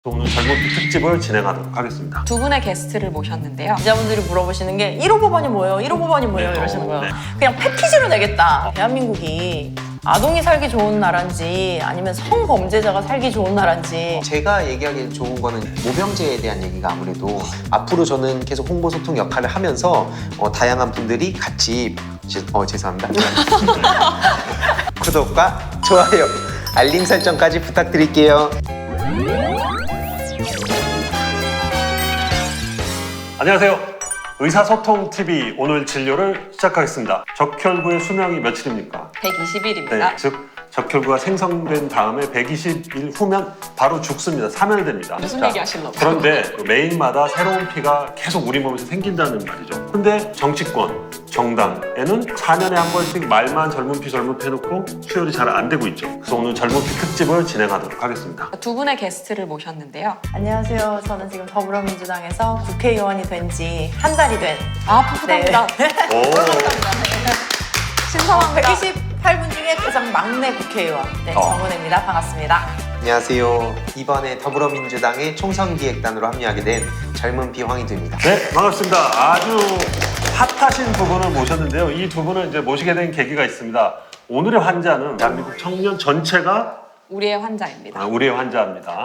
오늘 젊은이 특집을 진행하도록 하겠습니다. 두 분의 게스트를 모셨는데요. 기자분들이 물어보시는 게 1호 법안이 뭐예요? 1호 법안이 뭐예요? 이러시는 거예요. 네. 그냥 패키지로 내겠다. 대한민국이 아동이 살기 좋은 나라인지 아니면 성범죄자가 살기 좋은 나라인지. 제가 얘기하기 좋은 거는 모병제에 대한 얘기가 아무래도 앞으로 저는 계속 홍보소통 역할을 하면서 다양한 분들이 같이 죄송합니다. 구독과 좋아요, 알림 설정까지 부탁드릴게요. 안녕하세요. 의사소통TV 오늘 진료를 시작하겠습니다. 적혈구의 수명이 며칠입니까? 120일입니다. 네, 즉 적혈구가 생성된 다음에 120일 후면 바로 죽습니다. 사멸됩니다. 무슨 자, 얘기 하시려고? 그런데 매일마다 새로운 피가 계속 우리 몸에서 생긴다는 말이죠. 근데 정치권, 정당에는 4년에 한 번씩 말만 젊은 피 해놓고 수혈이 잘 안 되고 있죠. 그래서 오늘 젊은 피 특집을 진행하도록 하겠습니다. 두 분의 게스트를 모셨는데요. 안녕하세요. 저는 지금 더불어민주당에서 국회의원이 된 지 한 달이 된 풋풋합니다. 오, 신선합니다. 128분 중에 가장 막내 국회의원 정은혜입니다. 반갑습니다. 안녕하세요. 이번에 더불어민주당의 총선기획단으로 합류하게 된 젊은 피 황희두입니다. 네, 반갑습니다. 아주 핫하신 두 분을 모셨는데요. 이 두 분을 이제 모시게 된 계기가 있습니다. 오늘의 환자는 대한민국 청년 전체가 우리의 환자입니다. 우리의 환자입니다.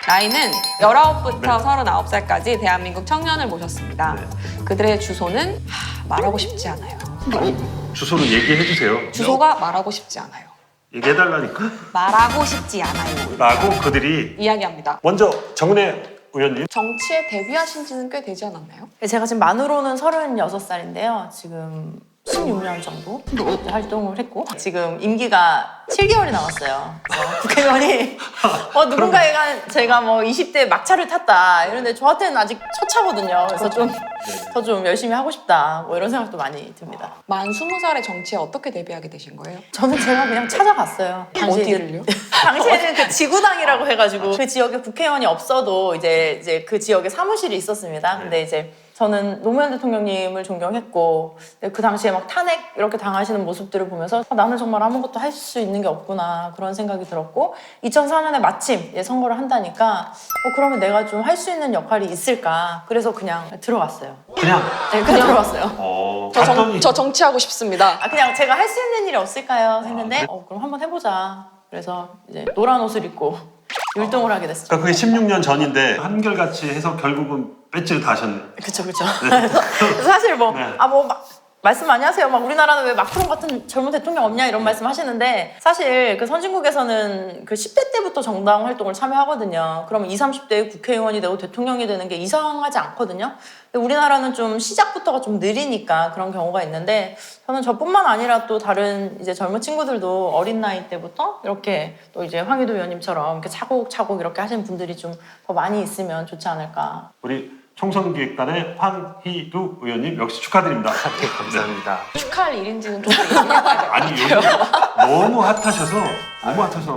나이는 19부터 39살까지 대한민국 청년을 모셨습니다. 네. 그들의 주소는 말하고 싶지 않아요. 주소를 얘기해 주세요. 주소가 말하고 싶지 않아요. 얘기해달라니까. 말하고 싶지 않아요. 라고 그들이 이야기합니다. 먼저 정은혜 의원님. 정치에 데뷔하신 지는 꽤 되지 않았나요? 제가 지금 만으로는 36살인데요. 지금 16년 정도 활동을 했고 지금 임기가 7개월이 남았어요. 그래서 국회의원이 누군가가 제가 뭐 20대 막차를 탔다 이런데 저한테는 아직 첫 차거든요. 그래서 좀 더 좀 열심히 하고 싶다 뭐 이런 생각도 많이 듭니다. 만 20살에 정치에 어떻게 데뷔하게 되신 거예요? 저는 제가 그냥 찾아갔어요. 어디를요? 당시에는 그 지구당이라고 해가지고 그 지역에 국회의원이 없어도 이제 그 지역에 사무실이 있었습니다. 근데 이제 저는 노무현 대통령님을 존경했고 그 당시에 막 탄핵 이렇게 당하시는 모습들을 보면서 나는 정말 아무것도 할 수 있는 게 없구나 그런 생각이 들었고 2004년에 마침 선거를 한다니까 그러면 내가 좀 할 수 있는 역할이 있을까 그래서 그냥 들어갔어요. 그냥 네, 그냥 들어갔어요. 갔더니 저 정치하고 싶습니다. 그냥 제가 할 수 있는 일이 없을까요? 했는데 그럼 한번 해보자. 그래서 이제 노란 옷을 입고 율동을 하게 됐어요. 그러니까 그게 16년 전인데 한결같이 해서 결국은 배지를 다셨네. 그쵸. 그래서 사실 네. 말씀 많이 하세요. 막 우리나라는 왜 마크롱 같은 젊은 대통령 없냐 이런 말씀 하시는데 사실 그 선진국에서는 그 10대 때부터 정당 활동을 참여하거든요. 그러면 20, 30대에 국회의원이 되고 대통령이 되는 게 이상하지 않거든요. 근데 우리나라는 좀 시작부터가 좀 느리니까 그런 경우가 있는데 저는 저뿐만 아니라 또 다른 이제 젊은 친구들도 어린 나이 때부터 이렇게 또 이제 황희두 의원님처럼 이렇게 차곡차곡 이렇게 하시는 분들이 좀 더 많이 있으면 좋지 않을까. 우리 총선기획단의 황희두 의원님 역시 축하드립니다. 네, 감사합니다. 축하할 일인지는 좀 얘기해봐야 될것 아니 요즘 너무 핫하셔서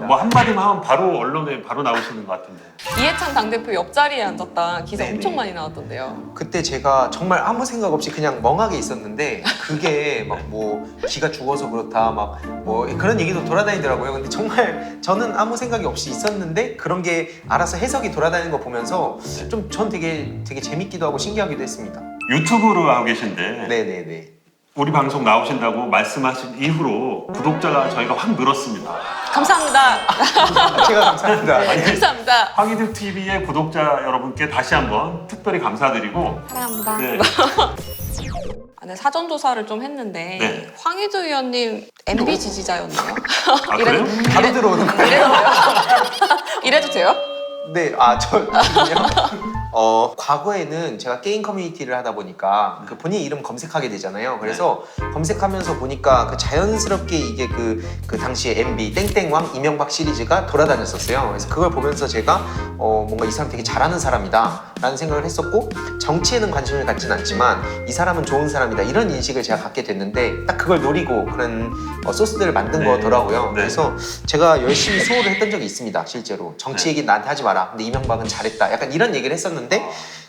뭐 한마디만 하면 바로 언론에 바로 나오시는 것 같은데. 이해찬 당대표 옆자리에 앉았다 기사 네네. 엄청 많이 나왔던데요. 그때 제가 정말 아무 생각 없이 그냥 멍하게 있었는데 그게 막 뭐 기가 죽어서 그렇다 막 뭐 그런 얘기도 돌아다니더라고요. 근데 정말 저는 아무 생각이 없이 있었는데 그런 게 알아서 해석이 돌아다니는 거 보면서 좀 전 되게 재밌기도 하고 신기하기도 했습니다. 유튜브로 하고 계신데 네네네. 우리 방송 나오신다고 말씀하신 이후로 구독자가 저희가 확 늘었습니다. 감사합니다. 제가 감사합니다. 감사합니다. 황희두 TV의 구독자 여러분께 다시 한번 특별히 감사드리고 사랑합니다. 네. 네, 사전조사를 좀 했는데 네. 황희두 의원님 MB 지지자였네요. 아 그래요? 바로 들어오는 거예요? 이래도 돼요? 네, 저는요. 과거에는 제가 게임 커뮤니티를 하다 보니까 그 본인 이름 검색하게 되잖아요. 그래서 검색하면서 보니까 그 자연스럽게 이게 그 당시에 MB 땡땡왕 이명박 시리즈가 돌아다녔었어요. 그래서 그걸 보면서 제가 뭔가 이 사람 되게 잘하는 사람이다 라는 생각을 했었고 정치에는 관심을 갖진 않지만 이 사람은 좋은 사람이다 이런 인식을 제가 갖게 됐는데 딱 그걸 노리고 그런 소스들을 만든 거더라고요. 네. 그래서 제가 열심히 수호를 했던 적이 있습니다. 실제로 정치 얘기 나한테 하지 마라. 근데 이명박은 잘했다. 약간 이런 얘기를 했었는데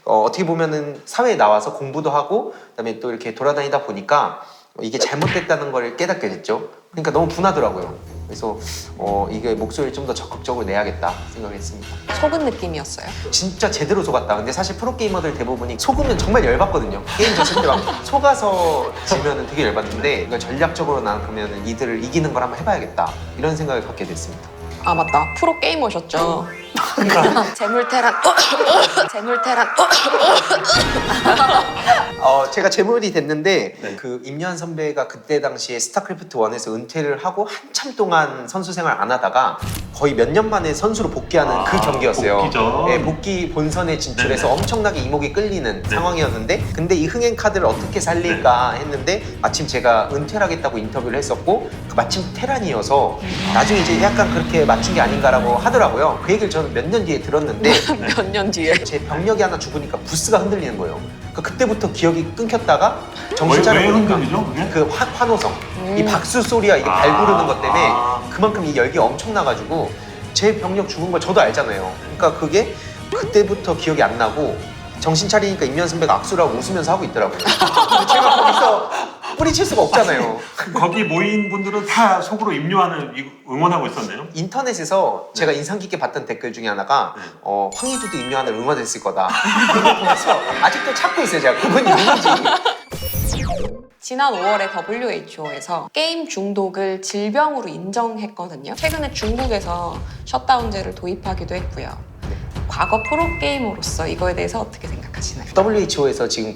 어떻게 보면은 사회에 나와서 공부도 하고 그다음에 또 이렇게 돌아다니다 보니까 이게 잘못됐다는 걸 깨닫게 됐죠. 그러니까 너무 분하더라고요. 그래서 이게 목소리를 좀 더 적극적으로 내야겠다 생각했습니다. 속은 느낌이었어요. 진짜 제대로 속았다. 근데 사실 프로게이머들 대부분이 속으면 정말 열받거든요. 게임 졌을 때 막 속아서 지면은 되게 열받는데 이걸 전략적으로 나가면 이들을 이기는 걸 한번 해봐야겠다. 이런 생각을 갖게 됐습니다. 아 맞다. 프로 게이머셨죠? 재물테란 재물테란 제가 재물이 됐는데 네. 그 임요한 선배가 그때 당시에 스타크래프트 1에서 은퇴를 하고 한참 동안 선수 생활 안 하다가 거의 몇 년 만에 선수로 복귀하는 그 경기였어요. 복귀죠. 네, 복귀 본선에 진출해서 네네. 엄청나게 이목이 끌리는 네. 상황이었는데 근데 이 흥행 카드를 어떻게 살릴까 했는데 마침 제가 은퇴를 하겠다고 인터뷰를 했었고 그 마침 테란이어서 나중에 이제 약간 그렇게 맞춘 게 아닌가라고 하더라고요. 그 얘기를 저는 몇 년 뒤에 들었는데 몇 년 뒤에 제 병력이 하나 죽으니까 부스가 흔들리는 거예요. 그때부터 기억이 끊겼다가 정신 왜 차려보니까 흔들리죠, 그게? 그 환호성, 이 박수 소리와 이게 발구르는 것 때문에 아. 그만큼 이 열기가 엄청나가지고 제 병력 죽은 걸 저도 알잖아요. 그러니까 그게 그때부터 기억이 안 나고 정신 차리니까 임현 선배가 악수를 하고 웃으면서 하고 있더라고요. 근데 제가 거기서 뿌리칠 수가 없잖아요. 거기 모인 분들은 다 속으로 임요한을 응원하고 있었네요. 인터넷에서 제가 인상 깊게 봤던 댓글 중에 하나가 네. 황희두도 임요한을 응원했을 거다. 그걸 보면서 아직도 찾고 있어요. 제가 그분이 누군지. 지난 5월에 WHO에서 게임 중독을 질병으로 인정했거든요. 최근에 중국에서 셧다운제를 도입하기도 했고요. 과거 프로게이머로서 이거에 대해서 어떻게 생각하시나요? WHO에서 지금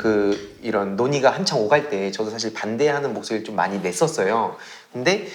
이런 논의가 한창 오갈 때 저도 사실 반대하는 목소리를 좀 많이 냈었어요. 근데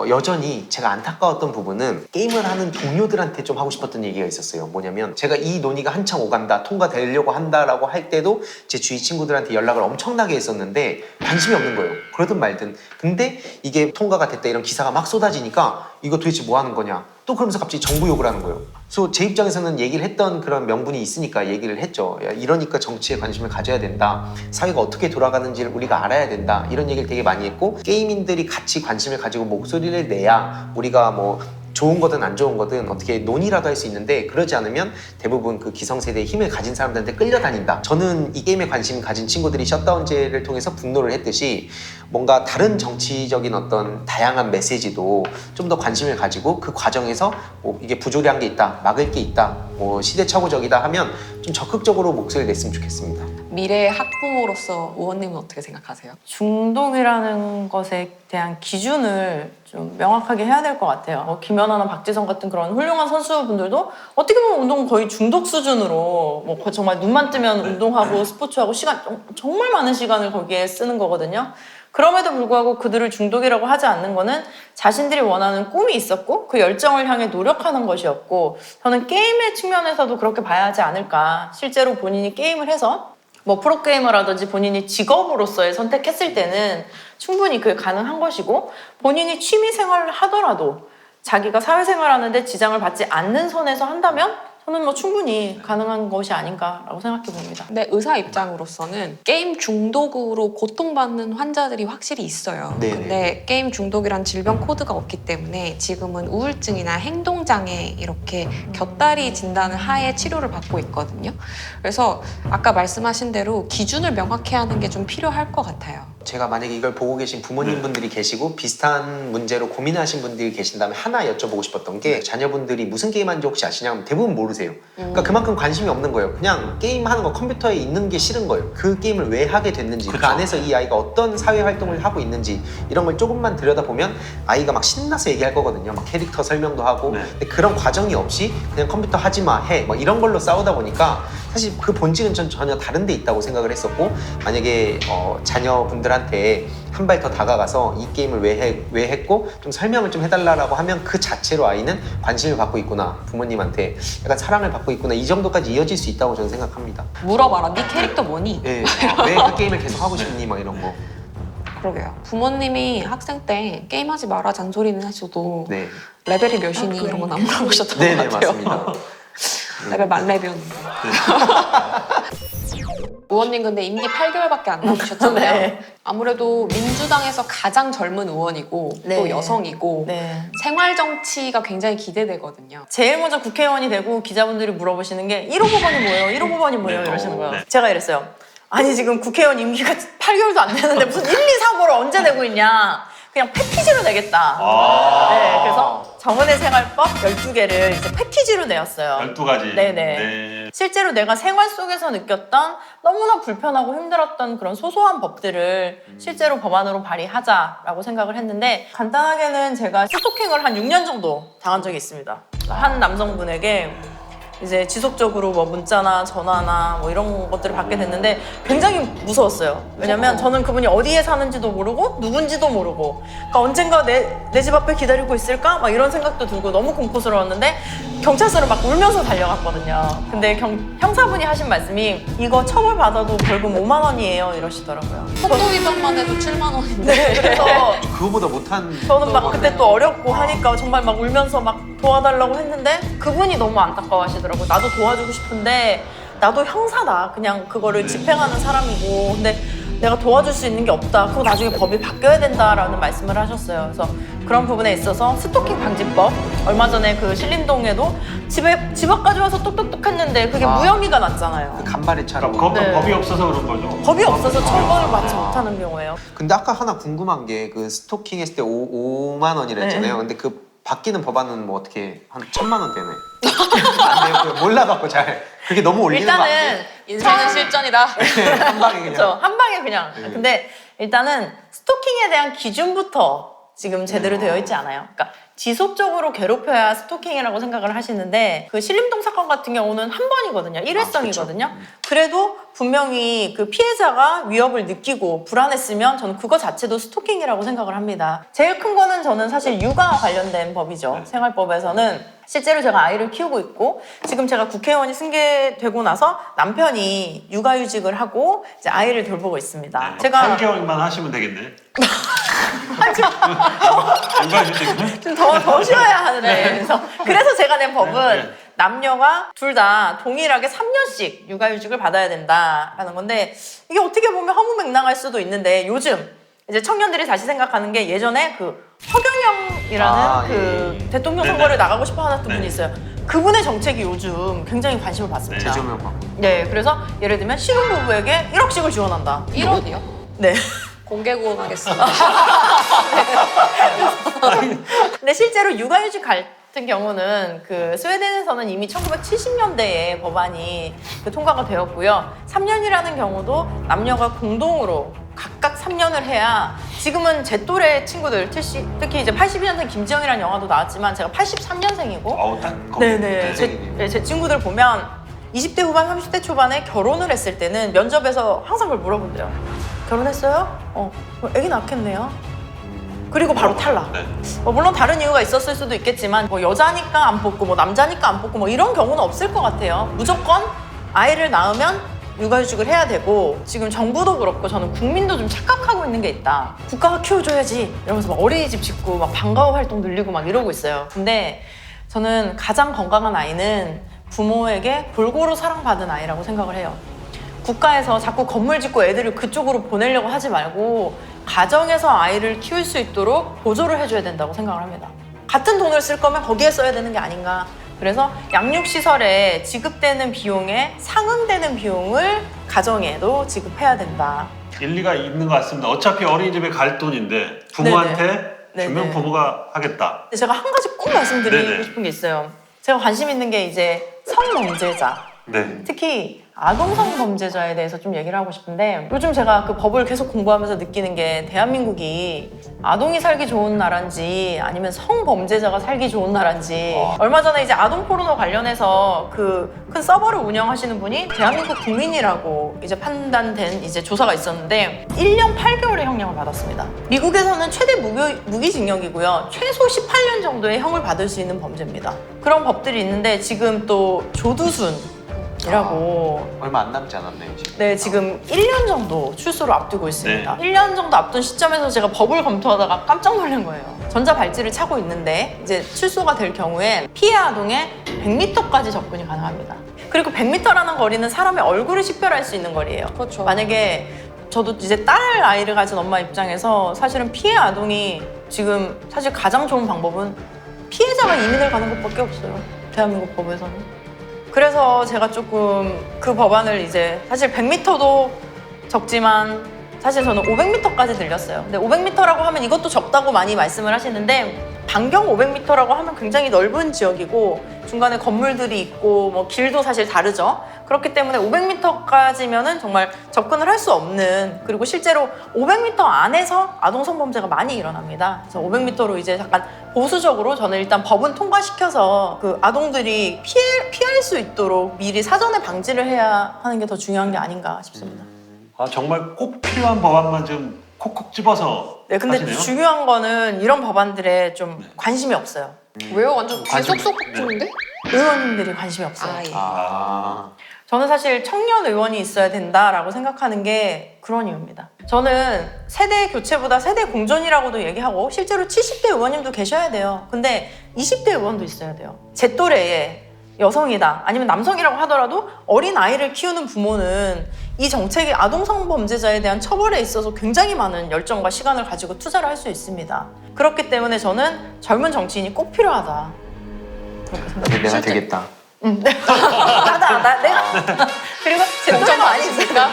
여전히 제가 안타까웠던 부분은 게임을 하는 동료들한테 좀 하고 싶었던 얘기가 있었어요. 뭐냐면 제가 이 논의가 한창 오간다, 통과되려고 한다라고 할 때도 제 주위 친구들한테 연락을 엄청나게 했었는데 관심이 없는 거예요. 그러든 말든. 근데 이게 통과가 됐다 이런 기사가 막 쏟아지니까 이거 도대체 뭐 하는 거냐? 또 그러면서 갑자기 정부 욕을 하는 거예요. 그래서 제 입장에서는 얘기를 했던 그런 명분이 있으니까 얘기를 했죠. 야, 이러니까 정치에 관심을 가져야 된다. 사회가 어떻게 돌아가는지를 우리가 알아야 된다. 이런 얘기를 되게 많이 했고 게이민들이 같이 관심을 가지고 목소리를 내야 우리가 뭐 좋은 거든 안 좋은 거든 어떻게 논의라도 할 수 있는데 그러지 않으면 대부분 그 기성세대의 힘을 가진 사람들한테 끌려다닌다. 저는 이 게임에 관심 가진 친구들이 셧다운제를 통해서 분노를 했듯이 뭔가 다른 정치적인 어떤 다양한 메시지도 좀 더 관심을 가지고 그 과정에서 뭐 이게 부조리한 게 있다, 막을 게 있다, 뭐 시대착오적이다 하면 좀 적극적으로 목소리를 냈으면 좋겠습니다. 미래의 학부모로서 의원님은 어떻게 생각하세요? 중독이라는 것에 대한 기준을 좀 명확하게 해야 될 것 같아요. 김연아나 박지성 같은 그런 훌륭한 선수분들도 어떻게 보면 운동 거의 중독 수준으로 뭐 정말 눈만 뜨면 운동하고 스포츠하고 정말 많은 시간을 거기에 쓰는 거거든요. 그럼에도 불구하고 그들을 중독이라고 하지 않는 거는 자신들이 원하는 꿈이 있었고 그 열정을 향해 노력하는 것이었고 저는 게임의 측면에서도 그렇게 봐야 하지 않을까. 실제로 본인이 게임을 해서 뭐 프로게이머라든지 본인이 직업으로서의 선택했을 때는 충분히 그게 가능한 것이고 본인이 취미생활을 하더라도 자기가 사회생활하는데 지장을 받지 않는 선에서 한다면 저는 뭐 충분히 가능한 것이 아닌가라고 생각해 봅니다. 근데 의사 입장으로서는 게임 중독으로 고통받는 환자들이 확실히 있어요. 네네. 근데 게임 중독이란 질병 코드가 없기 때문에 지금은 우울증이나 행동장애 이렇게 곁다리 진단을 하에 치료를 받고 있거든요. 그래서 아까 말씀하신 대로 기준을 명확히 하는 게 좀 필요할 것 같아요. 제가 만약에 이걸 보고 계신 부모님분들이 계시고 비슷한 문제로 고민하신 분들이 계신다면 하나 여쭤보고 싶었던 게 자녀분들이 무슨 게임 하는지 혹시 아시냐면 대부분 모르세요. 그러니까 그만큼 관심이 없는 거예요. 그냥 게임하는 거 컴퓨터에 있는 게 싫은 거예요. 그 게임을 왜 하게 됐는지, 그 그쵸. 안에서 이 아이가 어떤 사회 활동을 하고 있는지 이런 걸 조금만 들여다보면 아이가 막 신나서 얘기할 거거든요. 막 캐릭터 설명도 하고 네. 근데 그런 과정이 없이 그냥 컴퓨터 하지 마, 해 뭐 이런 걸로 싸우다 보니까 사실 그 본질은 전 전혀 다른 데 있다고 생각을 했었고 만약에 자녀분들한테 한 발 더 다가가서 이 게임을 왜 했고 좀 설명을 좀 해달라고 하면 그 자체로 아이는 관심을 받고 있구나, 부모님한테 약간 사랑을 받고 있구나, 이 정도까지 이어질 수 있다고 저는 생각합니다. 물어봐라. 네 캐릭터 뭐니? 왜 그 게임을 계속 하고 싶니? 막 이런 거. 그러게요. 부모님이 학생 때 게임하지 마라 잔소리는 하셔도 네, 레벨이 몇이니 이런 건 안 물어보셨던 네네 것 같아요. 맞습니다. 레벨 만렙이었는데. 의원님 근데 임기 8개월밖에 안 남으셨잖아요. 네. 아무래도 민주당에서 가장 젊은 의원이고 또 네. 여성이고 네. 생활 정치가 굉장히 기대되거든요. 제일 먼저 국회의원이 되고 기자분들이 물어보시는 게 1호 법안이 뭐예요? 1호 법안이 뭐예요? 네. 이러시는 거예요. 네. 제가 이랬어요. 아니 지금 국회의원 임기가 8개월도 안 되는데 무슨 1, 2, 3호를 언제 내고 있냐. 그냥 패키지로 내겠다. 아. 네, 그래서 정은혜 생활법 12개를 이제 패키지로 내었어요. 12가지. 네네. 네. 실제로 내가 생활 속에서 느꼈던 너무나 불편하고 힘들었던 그런 소소한 법들을 실제로 법안으로 발의하자라고 생각을 했는데, 간단하게는 제가 스토킹을 한 6년 정도 당한 적이 있습니다. 한 남성분에게 이제 지속적으로 뭐 문자나 전화나 뭐 이런 것들을 받게 됐는데 굉장히 무서웠어요. 왜냐면 저는 그분이 어디에 사는지도 모르고 누군지도 모르고, 그러니까 언젠가 내 집 앞에 기다리고 있을까? 막 이런 생각도 들고 너무 공포스러웠는데 경찰서를 막 울면서 달려갔거든요. 근데 형사분이 하신 말씀이 이거 처벌받아도 벌금 5만 원이에요 이러시더라고요. 속도 위반만 해도 7만 원인데. 네, 그래서 그거보다 못한. 저는 막 그때 또 어렵고 하니까 정말 막 울면서 막 도와달라고 했는데 그분이 너무 안타까워하시더라고요. 나도 도와주고 싶은데 나도 형사다. 그냥 그거를 집행하는 사람이고, 근데 내가 도와줄 수 있는 게 없다. 그거 나중에 법이 바뀌어야 된다라는 말씀을 하셨어요. 그래서 그런 부분에 있어서 스토킹 방지법, 얼마 전에 그 신림동에도 집 앞까지 와서 똑똑똑 했는데 그게 무혐의가 났잖아요. 그 간발의 차로. 그러니까 네. 법이 없어서 그런 거죠. 법이 없어서 처벌을 받지 못하는 경우예요. 근데 아까 하나 궁금한 게 그 스토킹 했을 때 5만 원이라 했잖아요. 근데 그 바뀌는 법안은 뭐 어떻게 한 1,000만 원 되네. 안 돼요. 그거 몰라갖고 잘. 그게 너무 올리는 거 아니에요? 일단은 인생은 실전이다. 한 방에 그냥. 그렇죠. 한 방에 그냥. 근데 일단은 스토킹에 대한 기준부터 지금 제대로 되어 있지 않아요. 그러니까 지속적으로 괴롭혀야 스토킹이라고 생각을 하시는데, 그 신림동 사건 같은 경우는 한 번이거든요. 일회성이거든요. 그래도 분명히 그 피해자가 위협을 느끼고 불안했으면 저는 그거 자체도 스토킹이라고 생각을 합니다. 제일 큰 거는 저는 사실 육아 관련된 법이죠. 생활법에서는 실제로 제가 아이를 키우고 있고, 지금 제가 국회의원이 승계되고 나서 남편이 육아휴직을 하고 이제 아이를 돌보고 있습니다. 제가 8개월만 하시면 되겠네. 좀 더 쉬어야 하는데, 그래서 제가 낸 법은 남녀가 둘 다 동일하게 3년씩 육아휴직을 받아야 된다라는 건데, 이게 어떻게 보면 허무맹랑할 수도 있는데 요즘 이제 청년들이 다시 생각하는 게, 예전에 그 허경영이라는 그 대통령 선거를 나가고 싶어 하는 분이 있어요. 그분의 정책이 요즘 굉장히 관심을 받습니다. 재조명 받고. 네, 그래서 예를 들면 신혼부부에게 1억씩을 지원한다. 1억이요? 네. 공개 구원하겠습니다. 근데 실제로 육아휴직 같은 경우는 그 스웨덴에서는 이미 1970년대에 법안이 통과가 되었고요. 3년이라는 경우도 남녀가 공동으로 각각 3년을 해야, 지금은 제 또래 친구들, 특히 이제 82년생 김지영이라는 영화도 나왔지만 제가 83년생이고, 어우, 딱 네네, 제 친구들 보면 20대 후반, 30대 초반에 결혼을 했을 때는 면접에서 항상 그걸 물어본대요. 결혼했어요? 애기 낳겠네요. 그리고 바로 탈락. 네. 물론 다른 이유가 있었을 수도 있겠지만, 뭐 여자니까 안 뽑고 뭐 남자니까 안 뽑고 뭐 이런 경우는 없을 것 같아요. 무조건 아이를 낳으면 육아휴직을 해야 되고, 지금 정부도 그렇고 저는 국민도 좀 착각하고 있는 게 있다. 국가가 키워줘야지 이러면서 막 어린이집 짓고 막 방과후 활동 늘리고 막 이러고 있어요. 근데 저는 가장 건강한 아이는 부모에게 골고루 사랑받은 아이라고 생각을 해요. 국가에서 자꾸 건물 짓고 애들을 그쪽으로 보내려고 하지 말고 가정에서 아이를 키울 수 있도록 보조를 해줘야 된다고 생각을 합니다. 같은 돈을 쓸 거면 거기에 써야 되는 게 아닌가. 그래서 양육시설에 지급되는 비용에 상응되는 비용을 가정에도 지급해야 된다. 일리가 있는 것 같습니다. 어차피 어린이집에 갈 돈인데 부모한테 주면 네네. 부모가 하겠다. 근데 제가 한 가지 꼭 말씀드리고 네네. 싶은 게 있어요. 제가 관심 있는 게 이제 성범죄자, 네. 특히 아동성 범죄자에 대해서 좀 얘기를 하고 싶은데, 요즘 제가 그 법을 계속 공부하면서 느끼는 게, 대한민국이 아동이 살기 좋은 나라인지 아니면 성범죄자가 살기 좋은 나라인지. 얼마 전에 이제 아동 포르노 관련해서 그 큰 서버를 운영하시는 분이 대한민국 국민이라고 이제 판단된 이제 조사가 있었는데 1년 8개월의 형량을 받았습니다. 미국에서는 최대 무기징역이고요. 최소 18년 정도의 형을 받을 수 있는 범죄입니다. 그런 법들이 있는데, 지금 또 조두순이라고 얼마 안 남지 않았네요, 지금. 네, 지금 1년 정도 출소를 앞두고 있습니다. 네. 1년 정도 앞둔 시점에서 제가 법을 검토하다가 깜짝 놀란 거예요. 전자발찌를 차고 있는데 이제 출소가 될 경우에 피해 아동에 100m까지 접근이 가능합니다. 그리고 100m라는 거리는 사람의 얼굴을 식별할 수 있는 거리예요. 그렇죠. 만약에 저도 이제 딸 아이를 가진 엄마 입장에서 사실은 피해 아동이 지금 사실 가장 좋은 방법은 피해자가 이민을 가는 것밖에 없어요. 대한민국 법에서는. 그래서 제가 조금 그 법안을 이제 사실 100m도 적지만 사실 저는 500m까지 늘렸어요. 근데 500m라고 하면 이것도 적다고 많이 말씀을 하시는데 반경 500m라고 하면 굉장히 넓은 지역이고 중간에 건물들이 있고 뭐 길도 사실 다르죠. 그렇기 때문에 500m까지면은 정말 접근을 할 수 없는, 그리고 실제로 500m 안에서 아동 성범죄가 많이 일어납니다. 그래서 500m로 이제 약간 보수적으로 저는 일단 법은 통과시켜서 그 아동들이 피할 수 있도록 미리 사전에 방지를 해야 하는 게 더 중요한 게 아닌가 싶습니다. 아, 정말 꼭 필요한 법안만 좀 콕콕 집어서 네, 근데 하시네요. 중요한 거는 이런 법안들에 좀 관심이 없어요. 왜요? 완전 관심- 계속 쏙쏙주는데? 의원님들이 관심이 없어요. 아, 예. 아, 저는 사실 청년 의원이 있어야 된다라고 생각하는 게 그런 이유입니다. 저는 세대 교체보다 세대 공존이라고도 얘기하고 실제로 70대 의원님도 계셔야 돼요. 근데 20대 의원도 있어야 돼요. 제 또래의 여성이다 아니면 남성이라고 하더라도 어린 아이를 키우는 부모는 이 정책이 아동 성범죄자에 대한 처벌에 있어서 굉장히 많은 열정과 시간을 가지고 투자를 할 수 있습니다. 그렇기 때문에 저는 젊은 정치인이 꼭 필요하다. 그렇게 생각합니다. 내가 되겠다. 내가 그리고 제 또래가 많이 있으니까.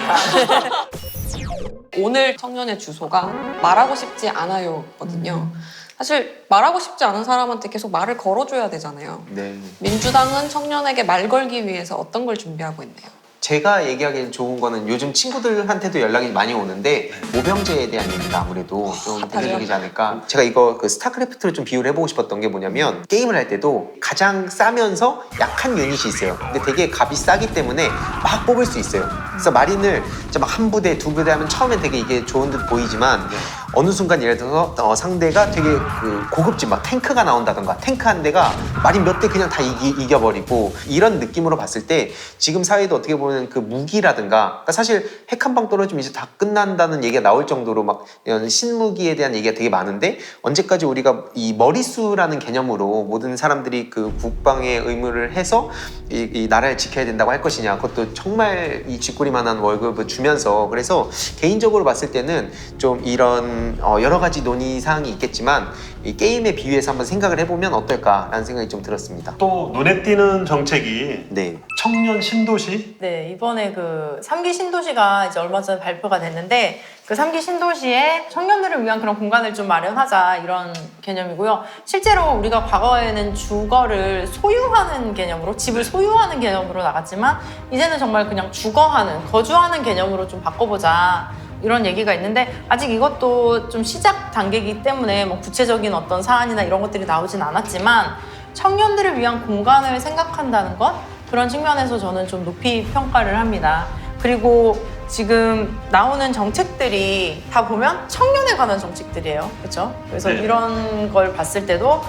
오늘 청년의 주소가 말하고 싶지 않아요거든요. 사실 말하고 싶지 않은 사람한테 계속 말을 걸어줘야 되잖아요. 네. 민주당은 청년에게 말 걸기 위해서 어떤 걸 준비하고 있나요? 제가 얘기하기엔 좋은 거는 요즘 친구들한테도 연락이 많이 오는데 모병제에 대한 얘기가 아무래도 좀 대표적이지 않을까. 제가 이거 그 스타크래프트로 좀 비유를 해보고 싶었던 게 뭐냐면 게임을 할 때도 가장 싸면서 약한 유닛이 있어요. 근데 되게 값이 싸기 때문에 막 뽑을 수 있어요. 그래서 마린을 이제 막 한 부대, 두 부대 하면 처음엔 되게 이게 좋은 듯 보이지만 어느 순간 예를 들어서 상대가 되게 그 고급진 막 탱크가 나온다던가 탱크 한 대가 마린 몇 대 그냥 다 이겨버리고 이런 느낌으로 봤을 때 지금 사회도 어떻게 보면 그 무기라든가 그러니까 사실 핵 한 방 떨어지면 이제 다 끝난다는 얘기가 나올 정도로 막 이런 신무기에 대한 얘기가 되게 많은데 언제까지 우리가 이 머릿수라는 개념으로 모든 사람들이 그 국방의 의무를 해서 이 나라를 지켜야 된다고 할 것이냐. 그것도 정말 이 쥐꼬리만한 월급을 주면서 그래서 개인적으로 봤을 때는 좀 이런 여러 가지 논의 사항이 있겠지만 이 게임에 비유해서 한번 생각을 해보면 어떨까라는 생각이 좀 들었습니다. 또 눈에 띄는 정책이 네. 청년 신도시. 네, 이번에 그 3기 신도시가 이제 얼마 전에 발표가 됐는데 그 3기 신도시에 청년들을 위한 그런 공간을 좀 마련하자 이런 개념이고요. 실제로 우리가 과거에는 주거를 소유하는 개념으로 집을 소유하는 개념으로 나갔지만 이제는 정말 그냥 주거하는, 거주하는 개념으로 좀 바꿔보자. 이런 얘기가 있는데 아직 이것도 좀 시작 단계이기 때문에 뭐 구체적인 어떤 사안이나 이런 것들이 나오진 않았지만 청년들을 위한 공간을 생각한다는 것, 그런 측면에서 저는 좀 높이 평가를 합니다. 그리고 지금 나오는 정책들이 다 보면 청년에 관한 정책들이에요. 그렇죠? 그래서 네. 이런 걸 봤을 때도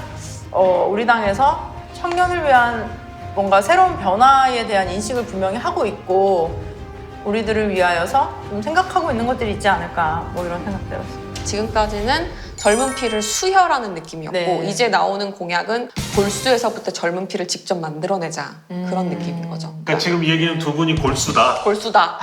우리 당에서 청년을 위한 뭔가 새로운 변화에 대한 인식을 분명히 하고 있고 우리들을 위하여서 좀 생각하고 있는 것들이 있지 않을까 뭐 이런 생각 들었어요. 지금까지는 젊은 피를 수혈하는 느낌이었고 네. 이제 나오는 공약은 골수에서부터 젊은 피를 직접 만들어내자 그런 느낌인 거죠. 그러니까 지금 이 얘기는 두 분이 골수다. 골수다.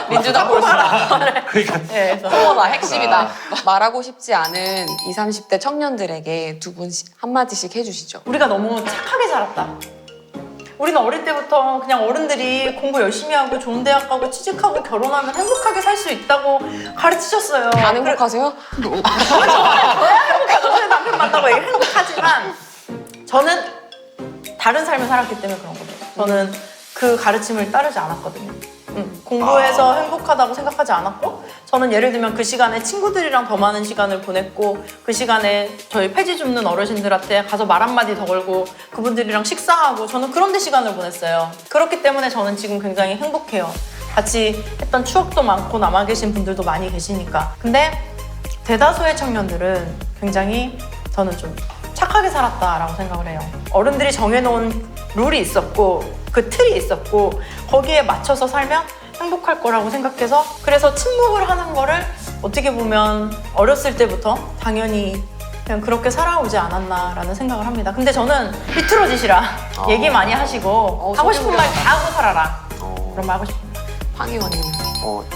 민주당 골수다. 그러니까 네, 그래서 코어다, 핵심이다. 말하고 싶지 않은 20, 30대 청년들에게 두 분씩 한마디씩 해주시죠. 우리가 너무 착하게 자랐다. 우리는 어릴 때부터 그냥 어른들이 공부 열심히 하고 좋은 대학 가고 취직하고 결혼하면 행복하게 살 수 있다고 가르치셨어요. 안 행복하세요? 저야 행복하죠. 저희 남편 만나고 행복하지만 저는 다른 삶을 살았기 때문에 그런 거죠. 저는 그 가르침을 따르지 않았거든요. 공부해서 행복하다고 생각하지 않았고 저는 예를 들면 그 시간에 친구들이랑 더 많은 시간을 보냈고 그 시간에 저희 폐지 줍는 어르신들한테 가서 말 한마디 더 걸고 그분들이랑 식사하고 저는 그런 데 시간을 보냈어요. 그렇기 때문에 저는 지금 굉장히 행복해요. 같이 했던 추억도 많고 남아 계신 분들도 많이 계시니까. 근데 대다수의 청년들은 굉장히 저는 좀 착하게 살았다라고 생각을 해요. 어른들이 정해놓은 룰이 있었고 그 틀이 있었고 거기에 맞춰서 살면 행복할 거라고 생각해서 그래서 침묵을 하는 거를 어떻게 보면 어렸을 때부터 당연히 그냥 그렇게 살아오지 않았나라는 생각을 합니다. 근데 저는 비틀어지시라 얘기 많이 하시고 하고 싶은 말 다 하고 살아라 그런 말 하고 싶습니다. 황 의원님.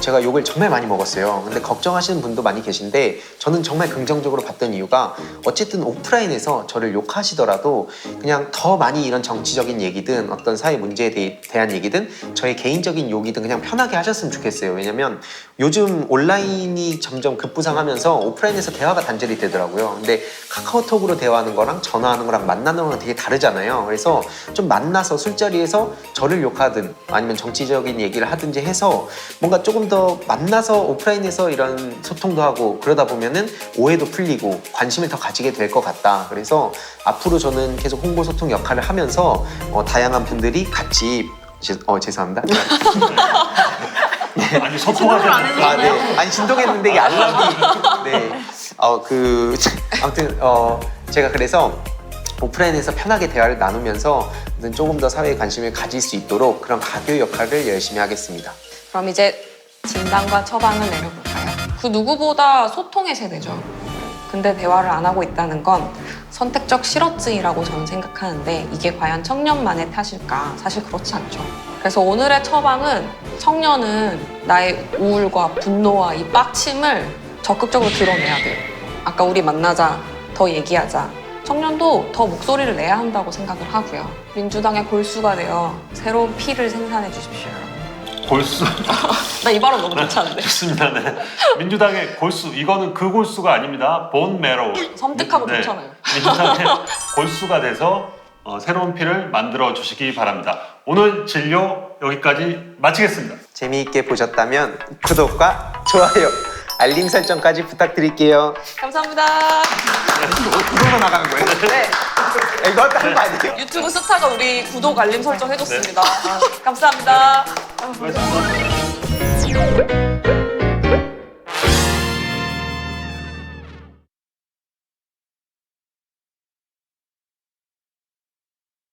제가 욕을 정말 많이 먹었어요. 근데 걱정하시는 분도 많이 계신데 저는 정말 긍정적으로 봤던 이유가 어쨌든 오프라인에서 저를 욕하시더라도 그냥 더 많이 이런 정치적인 얘기든 어떤 사회 문제에 대한 얘기든 저의 개인적인 욕이든 그냥 편하게 하셨으면 좋겠어요. 왜냐면 요즘 온라인이 점점 급부상하면서 오프라인에서 대화가 단절이 되더라고요. 근데 카카오톡으로 대화하는 거랑 전화하는 거랑 만나는 거랑 되게 다르잖아요. 그래서 좀 만나서 술자리에서 저를 욕하든 아니면 정치적인 얘기를 하든지 해서 뭔가 조금 더 만나서 오프라인에서 이런 소통도 하고 그러다 보면은 오해도 풀리고 관심을 더 가지게 될 것 같다. 그래서 앞으로 저는 계속 홍보 소통 역할을 하면서 다양한 분들이 같이 죄송합니다. 아니 소통하는 아, 네. 아니 진동했는데 이게 알람이 네. 아무튼 제가 그래서 오프라인에서 편하게 대화를 나누면서 조금 더 사회에 관심을 가질 수 있도록 그런 가교 역할을 열심히 하겠습니다. 그럼 이제 진단과 처방을 내려볼까요? 그 누구보다 소통의 세대죠. 근데 대화를 안 하고 있다는 건 선택적 실어증이라고 저는 생각하는데 이게 과연 청년만의 탓일까? 사실 그렇지 않죠. 그래서 오늘의 처방은 청년은 나의 우울과 분노와 이 빡침을 적극적으로 드러내야 돼요. 아까 우리 만나자, 더 얘기하자. 청년도 더 목소리를 내야 한다고 생각을 하고요. 민주당의 골수가 되어 새로운 피를 생산해 주십시오. 골수. 나 이 발언 너무 괜찮은데? 좋습니다. 네. 민주당의 골수, 이거는 그 골수가 아닙니다. 본 메로. 섬뜩하고 네. 좋잖아요. 민주당의 골수가 돼서 새로운 피를 만들어 주시기 바랍니다. 오늘 진료 여기까지 마치겠습니다. 재미있게 보셨다면 구독과 좋아요, 알림 설정까지 부탁드릴게요. 감사합니다. 이걸로 나가는 거예요? 네. 이거 다른 거 아니에요? 유튜브 스타가 우리 구독 알림 설정 해줬습니다. 감사합니다. 고맙습니다.